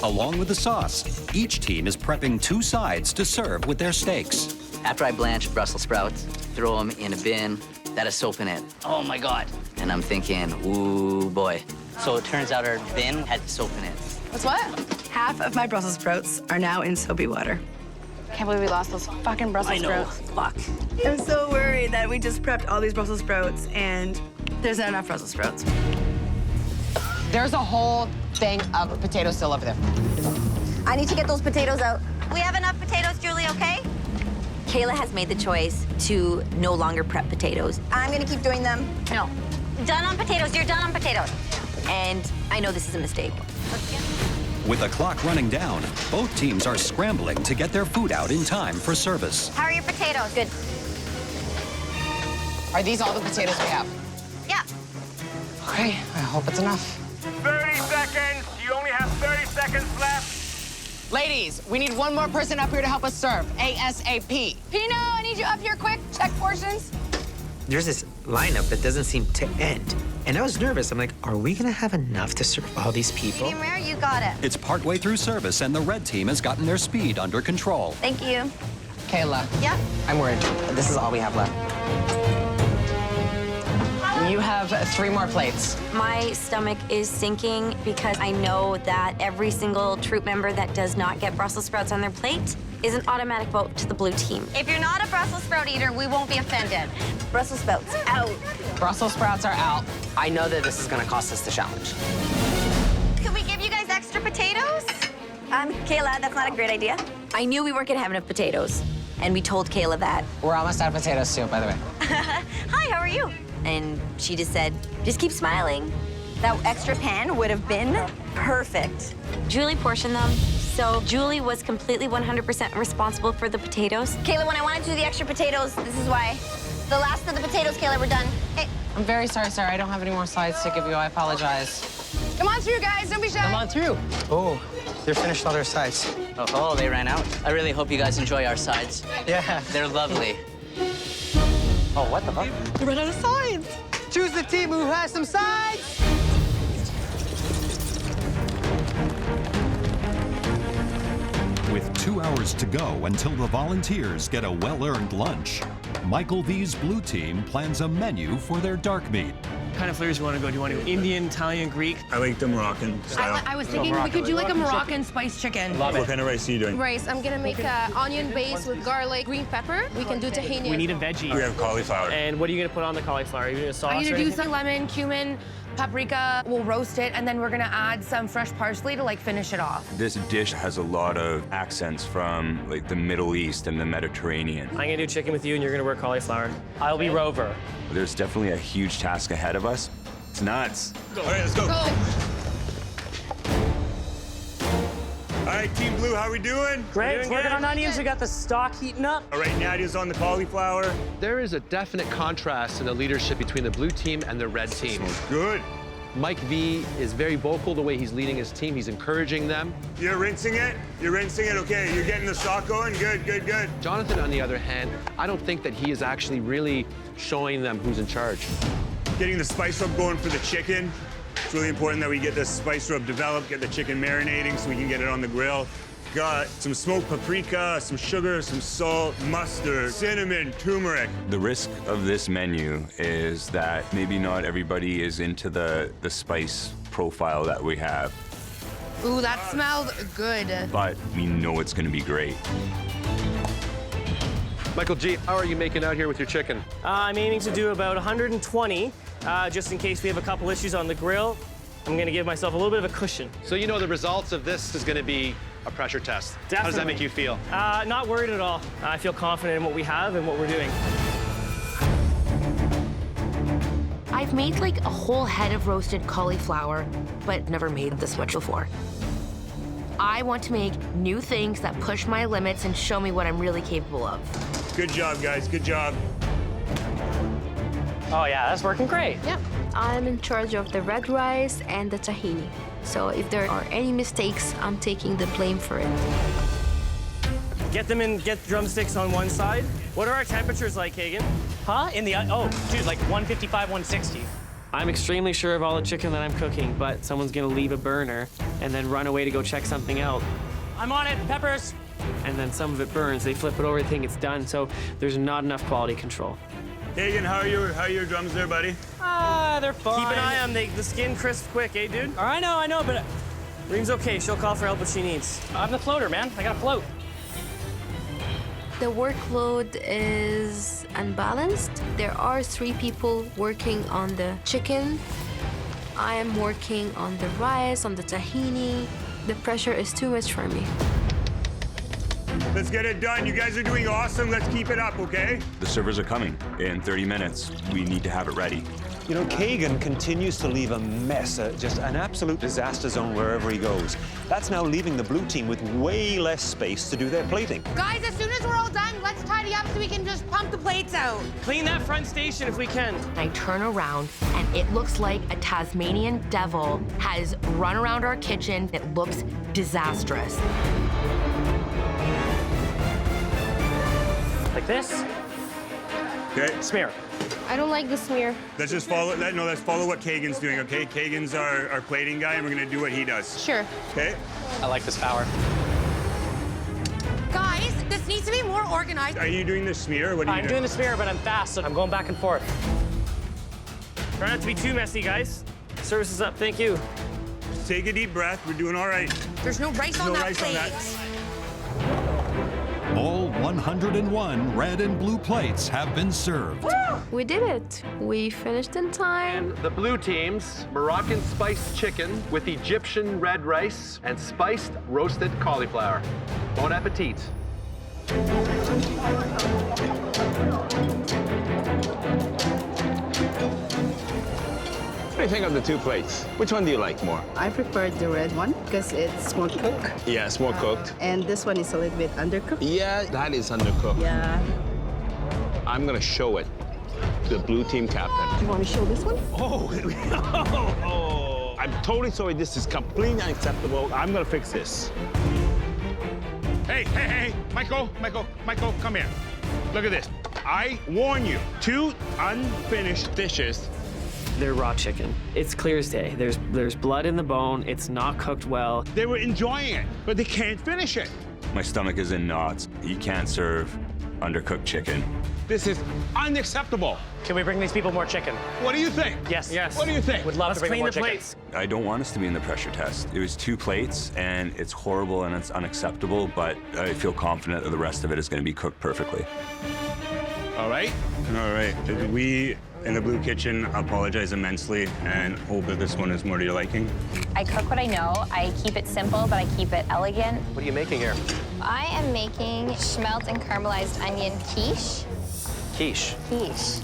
Along with the sauce, each team is prepping 2 sides to serve with their steaks. After I blanch Brussels sprouts, throw them in a bin that has soap in it. Oh my God. And I'm thinking, ooh, boy. So it turns out our bin had soap in it. What's what? Half of my Brussels sprouts are now in soapy water. Can't believe we lost those fucking Brussels sprouts. Fuck. I'm so worried that we just prepped all these Brussels sprouts and there's not enough Brussels sprouts. There's a whole thing of potatoes still over there. I need to get those potatoes out. We have enough potatoes, Julie, okay? Kayla has made the choice to no longer prep potatoes. I'm gonna keep doing them. No. Done on potatoes, you're done on potatoes. And I know this is a mistake. With the clock running down, both teams are scrambling to get their food out in time for service. How are your potatoes? Good. Are these all the potatoes we have? Yeah. Okay, I hope it's enough. 30 seconds. You only have 30 seconds left. Ladies, we need one more person up here to help us serve, ASAP. Pino, I need you up here quick. Check portions. There's this lineup that doesn't seem to end. And I was nervous. I'm like, are we gonna have enough to serve all these people? Medium rare, you got it. It's partway through service and the red team has gotten their speed under control. Thank you. Kayla. Yeah? I'm worried. This is all we have left. You have 3 more plates. My stomach is sinking because I know that every single troop member that does not get Brussels sprouts on their plate is an automatic vote to the blue team. If you're not a Brussels sprout eater, we won't be offended. Brussels sprouts out. Brussels sprouts are out. I know that this is gonna cost us the challenge. Can we give you guys extra potatoes? Kayla, that's not a great idea. I knew we weren't gonna have enough potatoes, and we told Kayla that. We're almost out of potatoes too, by the way. Hi, how are you? And she just said, just keep smiling. That extra pan would have been perfect. Julie portioned them, so Julie was completely 100% responsible for the potatoes. Kayla, when I wanted to do the extra potatoes, this is why. The last of the potatoes, Kayla, we're done. Hey. I'm very sorry, Sarah. I don't have any more slides to give you. I apologize. Come on through, guys. Don't be shy. Come on through. Oh, they're finished all their sides. Oh, they ran out. I really hope you guys enjoy our sides. Yeah. They're lovely. Oh, what the fuck? We ran out of sides. Choose the team who has some sides. With 2 hours to go until the volunteers get a well-earned lunch, Michael V's blue team plans a menu for their dark meat. kind of flavors you want to go? Do you want to go Indian, Italian, Greek? I like the Moroccan style. I was thinking we could do like a Moroccan spiced chicken. What kind of rice are you doing? Rice. I'm gonna make onion base with garlic, green pepper. We can do tahini. We need a veggie. We have cauliflower. And what are you going to put on the cauliflower? Are you doing a sauce? I'm or gonna do anything? some lemon, cumin, paprika. We'll roast it, and then we're gonna add some fresh parsley to like finish it off. This dish has a lot of accents from like the Middle East and the Mediterranean. I'm gonna do chicken with you, and you're gonna work cauliflower. I'll be Rover. There's definitely a huge task ahead of us. It's nuts. All right, let's go. All right, Team Blue, how we doing? Great. Working on onions. We got the stock heating up. All right, Nadia's on the cauliflower. There is a definite contrast in the leadership between the blue team and the red team. Good. Mike V is very vocal the way he's leading his team. He's encouraging them. You're rinsing it? You're rinsing it, okay. You're getting the stock going? Good, good, good. Jonathan, on the other hand, I don't think that he is actually really showing them who's in charge. Getting the spice rub going for the chicken. It's really important that we get the spice rub developed, get the chicken marinating so we can get it on the grill. Got some smoked paprika, some sugar, some salt, mustard, cinnamon, turmeric. The risk of this menu is that maybe not everybody is into the spice profile that we have, Ooh, that smelled good. but we know it's gonna be great. Michael G., how are you making out here with your chicken? I'm aiming to do about 120, just in case we have a couple issues on the grill. I'm gonna give myself a little bit of a cushion. So you know the results of this is going to be a pressure test. Definitely. How does that make you feel? Not worried at all. I feel confident in what we have and what we're doing. I've made like a whole head of roasted cauliflower, but never made this much before. I want to make new things that push my limits and show me what I'm really capable of. Good job, guys. Good job. Oh yeah, that's working great. Yep. I'm in charge of the red rice and the tahini. So if there are any mistakes, I'm taking the blame for it. Get them in, get drumsticks on one side. What are our temperatures like, Hagen? Huh? Oh, dude, like 155, 160. I'm extremely sure of all the chicken that I'm cooking, but someone's gonna leave a burner and then run away to go check something out. I'm on it, peppers! And then some of it burns, they flip it over, they think it's done, so there's not enough quality control. Hagen, how are your drums there, buddy? They're fine. Keep an eye on the skin crisp quick, eh, dude? I know, but Reem's okay. She'll call for help if she needs. I'm the floater, man. I got a float. The workload is unbalanced. There are 3 people working on the chicken. I am working on the rice, on the tahini. The pressure is too much for me. Let's get it done. You guys are doing awesome. Let's keep it up, okay? The servers are coming in 30 minutes. We need to have it ready. You know, Kagan continues to leave a mess, just an absolute disaster zone wherever he goes. That's now leaving the blue team with way less space to do their plating. Guys, as soon as we're all done, let's tidy up so we can just pump the plates out. Clean that front station if we can. I turn around, and it looks like a Tasmanian devil has run around our kitchen. It looks disastrous. Like this. Okay. Smear. I don't like the smear. Let's just follow. Let's follow what Kagan's doing, okay? Kagan's our plating guy, and we're gonna do what he does. Sure. Okay. I like this power. Guys, this needs to be more organized. Are you doing the smear? Or what are you I'm doing the smear, but I'm fast, so I'm going back and forth. Try not to be too messy, guys. Service is up. Thank you. Just take a deep breath. We're doing all right. There's no rice on that plate. All 101 red and blue plates have been served. We did it. We finished in time. And the blue team's Moroccan spiced chicken with Egyptian red rice and spiced roasted cauliflower. Bon appetit. What do you think of the 2 plates? Which one do you like more? I prefer the red one because it's more cooked. Yeah, it's more cooked. And this one is a little bit undercooked. Yeah, that is undercooked. Yeah. I'm gonna show it to the blue team captain. Do you want to show this one? Oh, I'm totally sorry. This is completely unacceptable. I'm gonna fix this. Hey, Michael, come here. Look at this. I warn you, 2 unfinished dishes. They're raw chicken. It's clear as day. There's blood in the bone. It's not cooked well. They were enjoying it, but they can't finish it. My stomach is in knots. You can't serve undercooked chicken. This is unacceptable. Can we bring these people more chicken? What do you think? Yes. Yes. What do you think? Would love to bring clean more the chicken. plates. I don't want us to be in the pressure test. It was 2 plates, and it's horrible and it's unacceptable, but I feel confident that the rest of it is going to be cooked perfectly. All right. All right. We in the Blue Kitchen apologize immensely and hope that this one is more to your liking. I cook what I know. I keep it simple, but I keep it elegant. What are you making here? I am making schmelz and caramelized onion quiche. Quiche. Quiche.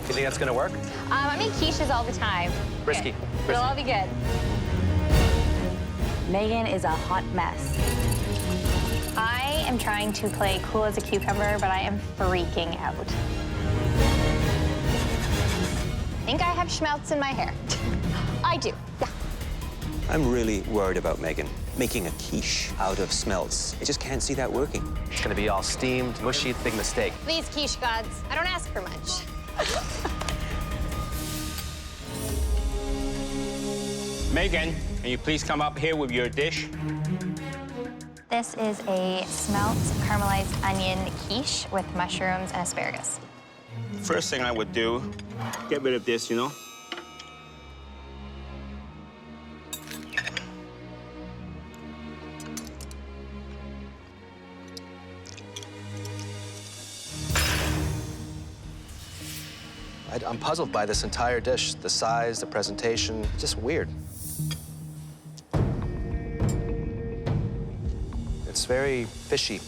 You think that's gonna work? I make quiches all the time. Risky. It'll all be good. Megan is a hot mess. I am trying to play cool as a cucumber, but I am freaking out. I think I have schmelz in my hair. I do, yeah. I'm really worried about Megan making a quiche out of schmelz. I just can't see that working. It's gonna be all steamed, mushy, big mistake. Please, quiche gods, I don't ask for much. Megan, can you please come up here with your dish? This is a schmelz caramelized onion quiche with mushrooms and asparagus. First thing I would do, get rid of this, you know? I'm puzzled by this entire dish. The size, the presentation, just weird. It's very fishy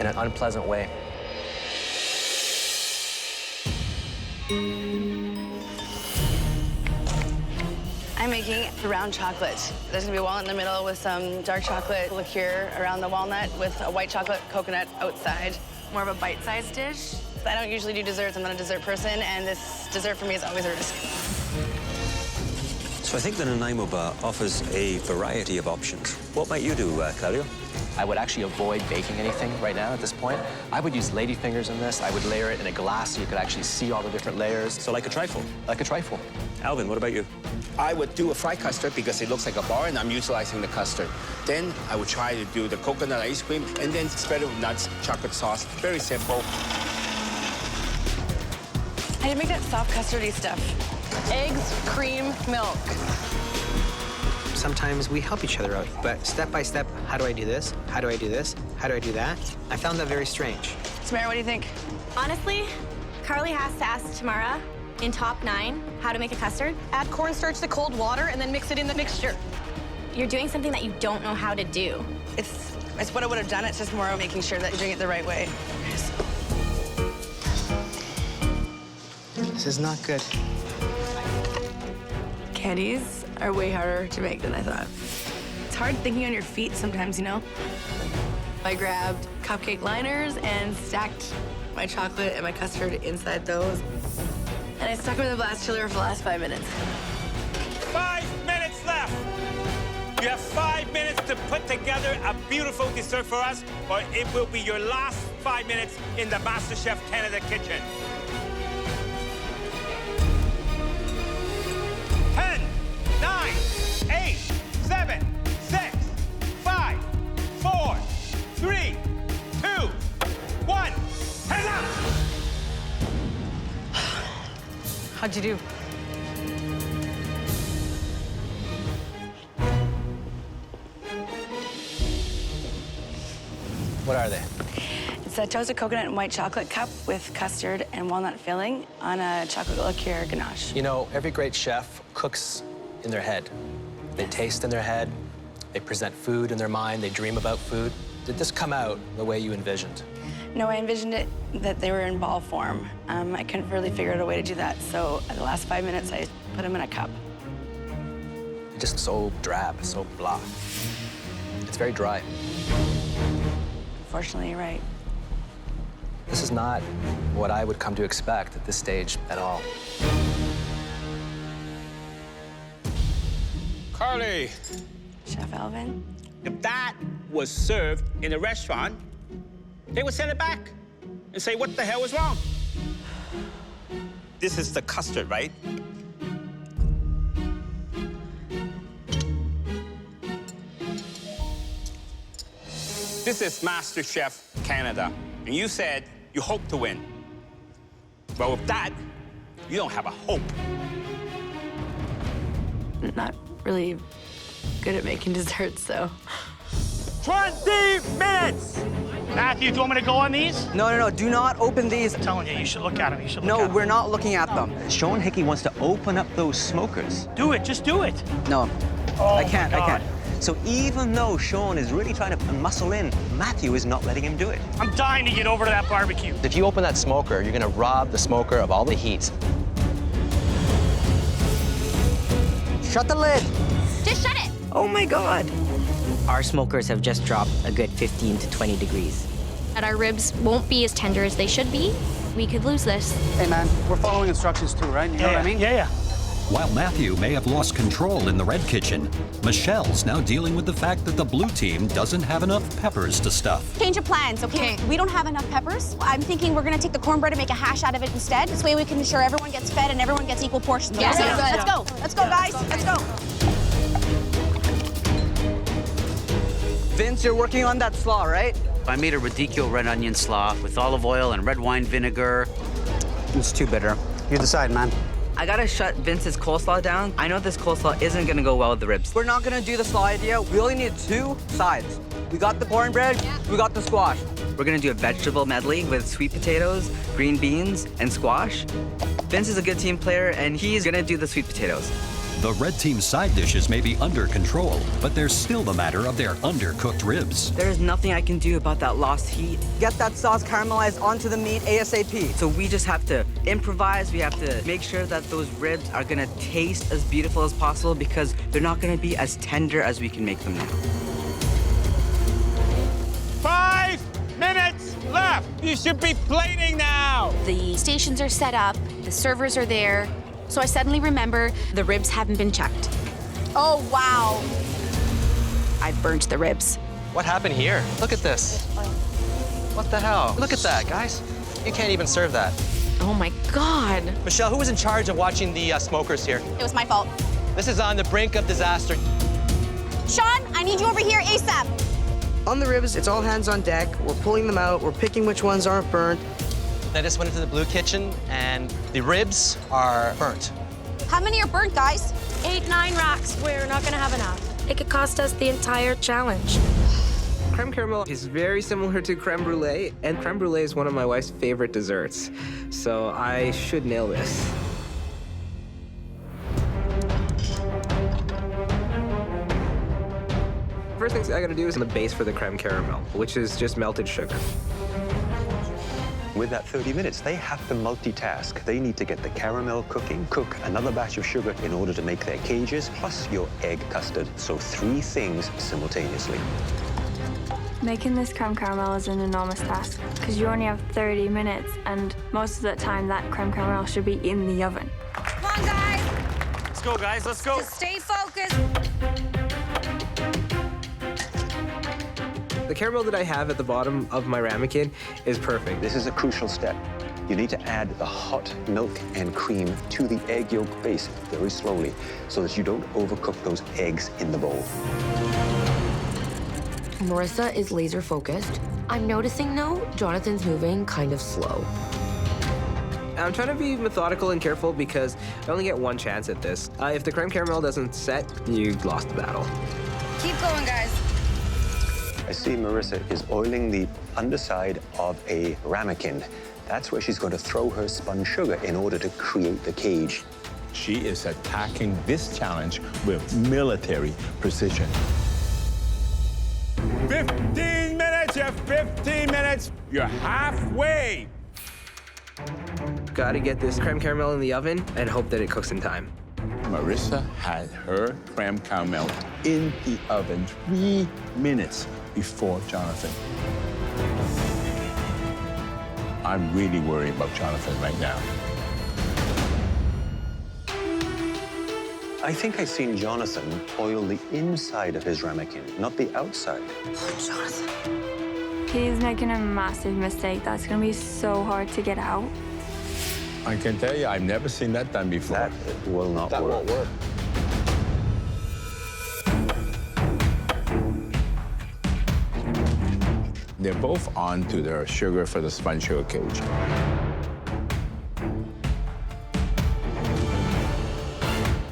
in an unpleasant way. I'm making round chocolate. There's gonna be a walnut in the middle with some dark chocolate liqueur around the walnut with a white chocolate coconut outside. More of a bite-sized dish. I don't usually do desserts. I'm not a dessert person, and this dessert for me is always a risk. So I think the Nanaimo bar offers a variety of options. What might you do, Claudio? I would actually avoid baking anything right now at this point. I would use ladyfingers in this. I would layer it in a glass so you could actually see all the different layers. So like a trifle? Like a trifle. Alvin, what about you? I would do a fried custard because it looks like a bar and I'm utilizing the custard. Then I would try to do the coconut ice cream and then spread it with nuts, chocolate sauce. Very simple. I did make that soft custardy stuff. Eggs, cream, milk. Sometimes we help each other out, but step by step, how do I do this? How do I do this? How do I do that? I found that very strange. Samara, what do you think? Honestly, Carly has to ask Tamara in top 9 how to make a custard. Add cornstarch to cold water and then mix it in the mixture. You're doing something that you don't know how to do. It's what I would have done. It's just more of making sure that you're doing it the right way. This is not good. Candies are way harder to make than I thought. It's hard thinking on your feet sometimes, you know? I grabbed cupcake liners and stacked my chocolate and my custard inside those. And I stuck them in the blast chiller for the last 5 minutes. 5 minutes left. You have 5 minutes to put together a beautiful dessert for us, or it will be your last 5 minutes in the MasterChef Canada kitchen. 10, 9, 8, 7, 6, 5, 4, 3, 2, 1. Hands up! How'd you do? What are they? It's a toasted coconut and white chocolate cup with custard and walnut filling on a chocolate liqueur ganache. You know, every great chef cooks in their head. They taste in their head, they present food in their mind, they dream about food. Did this come out the way you envisioned? No, I envisioned it that they were in ball form. I couldn't really figure out a way to do that, so at the last 5 minutes, I put them in a cup. It's just so drab, so blah. It's very dry. Fortunately, you're right. This is not what I would come to expect at this stage at all. Carly. Chef Alvin? If that was served in a restaurant, they would send it back and say, what the hell was wrong? This is the custard, right? This is MasterChef Canada. And you said you hope to win. But with that, you don't have a hope. Not really good at making desserts, so. 20 minutes! Matthew, do you want me to go on these? No, do not open these. I'm telling you, you should look at them. You should look No, at them. we're not looking at them. Sean Hickey wants to open up those smokers. Do it, just do it. No, Oh, I can't. my God. So even though Sean is really trying to muscle in, Matthew is not letting him do it. I'm dying to get over to that barbecue. If you open that smoker, you're gonna rob the smoker of all the heat. Shut the lid. Just shut it. Oh my God. Our smokers have just dropped a good 15 to 20 degrees. And our ribs won't be as tender as they should be. We could lose this. Hey, man, we're following instructions too, right? You know what I mean? Yeah. While Matthew may have lost control in the red kitchen, Michelle's now dealing with the fact that the blue team doesn't have enough peppers to stuff. Change of plans, okay? We don't have enough peppers. I'm thinking we're gonna take the cornbread and make a hash out of it instead. This way we can ensure everyone gets fed and everyone gets equal portions. Yeah, Okay? sounds good. Let's go. Let's go, guys. Let's go. Vince, you're working on that slaw, right? I made a radicchio red onion slaw with olive oil and red wine vinegar. It's too bitter. You decide, man. I gotta shut Vince's coleslaw down. I know this coleslaw isn't gonna go well with the ribs. We're not gonna do the slaw idea. We only need 2 sides. We got the cornbread, we got the squash. We're gonna do a vegetable medley with sweet potatoes, green beans, and squash. Vince is a good team player, and he's gonna do the sweet potatoes. The red team's side dishes may be under control, but there's still the matter of their undercooked ribs. There is nothing I can do about that lost heat. Get that sauce caramelized onto the meat ASAP. So we just have to improvise. We have to make sure that those ribs are gonna taste as beautiful as possible because they're not gonna be as tender as we can make them now. 5 minutes left. You should be plating now. The stations are set up. The servers are there. So I suddenly remember the ribs haven't been checked. Oh, wow. I burnt the ribs. What happened here? Look at this. What the hell? Look at that, guys. You can't even serve that. Oh my God. Michelle, who was in charge of watching the smokers here? It was my fault. This is on the brink of disaster. Sean, I need you over here ASAP. On the ribs, it's all hands on deck. We're pulling them out. We're picking which ones aren't burnt. I just went into the blue kitchen, and the ribs are burnt. How many are burnt, guys? 8, 9 racks. We're not gonna have enough. It could cost us the entire challenge. Creme caramel is very similar to creme brulee, and creme brulee is one of my wife's favorite desserts. So I should nail this. First thing I gotta do is the base for the creme caramel, which is just melted sugar. With that 30 minutes, they have to multitask. They need to get the caramel cooking, cook another batch of sugar in order to make their cages, plus your egg custard. So 3 things simultaneously. Making this creme caramel is an enormous task because you only have 30 minutes and most of the time that creme caramel should be in the oven. Come on, guys. Let's go, guys. Let's go. Just stay focused. The caramel that I have at the bottom of my ramekin is perfect. This is a crucial step. You need to add the hot milk and cream to the egg yolk base very slowly so that you don't overcook those eggs in the bowl. Marissa is laser focused. I'm noticing though, Jonathan's moving kind of slow. I'm trying to be methodical and careful because I only get one chance at this. If the creme caramel doesn't set, you lost the battle. Keep going, guys. I see Marissa is oiling the underside of a ramekin. That's where she's going to throw her spun sugar in order to create the cage. She is attacking this challenge with military precision. 15 minutes, you have 15 minutes. You're halfway. Gotta get this creme caramel in the oven and hope that it cooks in time. Marissa had her creme caramel in the oven 3 minutes before Jonathan. I'm really worried about Jonathan right now. I think I've seen Jonathan oil the inside of his ramekin, not the outside. Jonathan. He's making a massive mistake. That's going to be so hard to get out. I can tell you, I've never seen that done before. That will not work. That won't work. They're both on to their sugar for the spun sugar cage.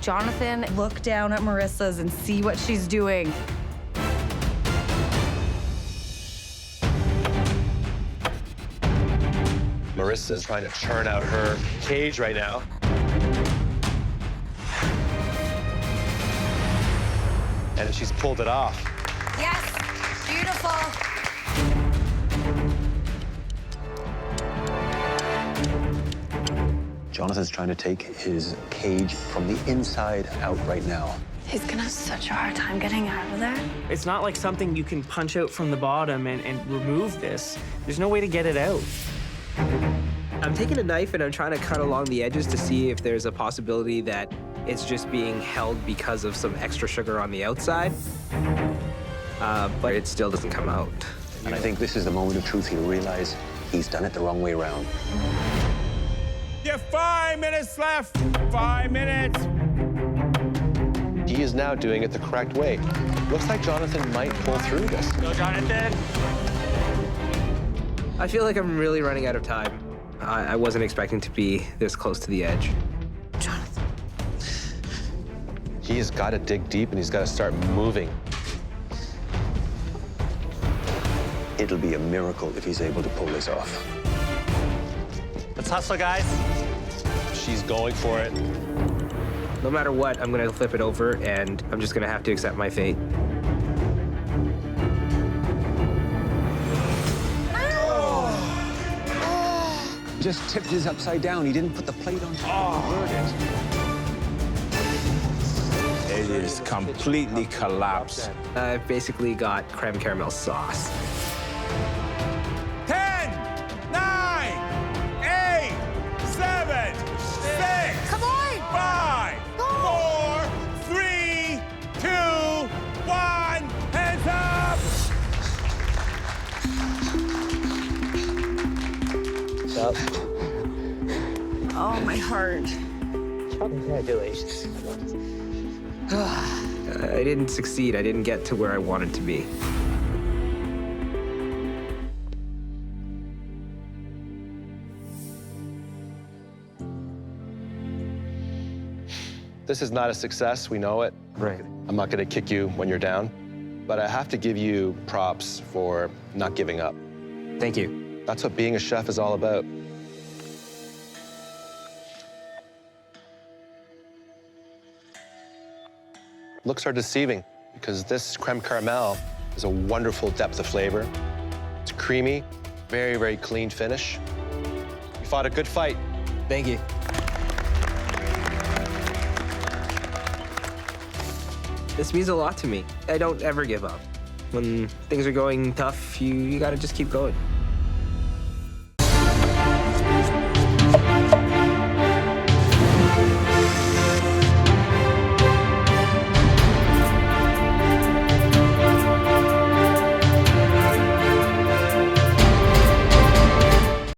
Jonathan, look down at Marissa's and see what she's doing. Marissa's trying to churn out her cage right now. And she's pulled it off. Yes, beautiful. Jonathan's trying to take his cage from the inside out right now. He's gonna have such a hard time getting out of there. It's not like something you can punch out from the bottom and remove this. There's no way to get it out. I'm taking a knife and I'm trying to cut along the edges to see if there's a possibility that it's just being held because of some extra sugar on the outside. But it still doesn't come out. And I think this is the moment of truth. He'll realize he's done it the wrong way around. You have 5 minutes left. 5 minutes. He is now doing it the correct way. Looks like Jonathan might pull through this. Go, Jonathan. I feel like I'm really running out of time. I wasn't expecting to be this close to the edge. Jonathan. He's got to dig deep and he's got to start moving. It'll be a miracle if he's able to pull this off. Let's hustle, guys. She's going for it. No matter what, I'm gonna flip it over and I'm just gonna have to accept my fate. Just tipped his upside down. He didn't put the plate on top to convert it. It is completely collapsed. I've basically got creme caramel sauce. 10, 9, 8, 7, 6. Come on! 5, 4, 3, 2, 1. Hands up! Oh, my heart. Congratulations. I didn't succeed. I didn't get to where I wanted to be. This is not a success, we know it. Right. I'm not going to kick you when you're down, but I have to give you props for not giving up. Thank you. That's what being a chef is all about. Looks are deceiving because this creme caramel is a wonderful depth of flavor. It's creamy, very, very clean finish. You fought a good fight. Thank you. This means a lot to me. I don't ever give up. When things are going tough, you gotta just keep going.